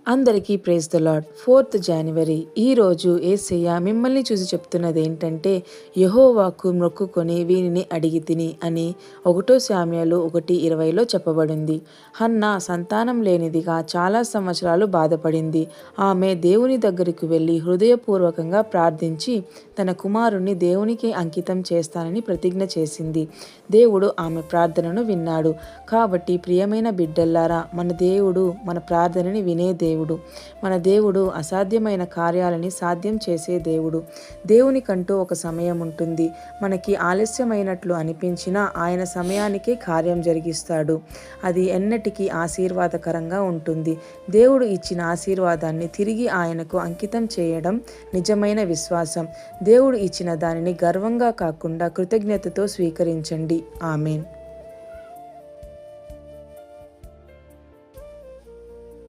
అందరికీ praise the lord. 4th జనవరి ఈరోజు యేసయ్య మిమ్మల్ని చూసి చెప్తున్నది ఏంటంటే, యెహోవాకు మొక్కుకొని వీనిని అడిగి తిని అని 1 శామ్యూయలు 1:20లో చెప్పబడింది. హన్నా సంతానం లేనిదిగా చాలా సంవత్సరాలు బాధపడింది. ఆమె దేవుని దగ్గరికి వెళ్ళి హృదయపూర్వకంగా ప్రార్థించి తన కుమారుణ్ణి దేవునికి అంకితం చేస్తానని ప్రతిజ్ఞ చేసింది. దేవుడు ఆమె ప్రార్థనను విన్నాడు. కాబట్టి ప్రియమైన బిడ్డల్లారా, మన దేవుడు మన ప్రార్థనని వినే దేవుడు. మన దేవుడు అసాధ్యమైన కార్యాలని సాధ్యం చేసే దేవుడు. దేవునికంటూ ఒక సమయం ఉంటుంది. మనకి ఆలస్యమైనట్లు అనిపించినా ఆయన సమయానికే కార్యం జరిగిస్తాడు. అది ఎన్నటికీ ఆశీర్వాదకరంగా ఉంటుంది. దేవుడు ఇచ్చిన ఆశీర్వాదాన్ని తిరిగి ఆయనకు అంకితం చేయడం నిజమైన విశ్వాసం. దేవుడు ఇచ్చిన దానిని గర్వంగా కాకుండా కృతజ్ఞతతో స్వీకరించండి. ఆమేన్.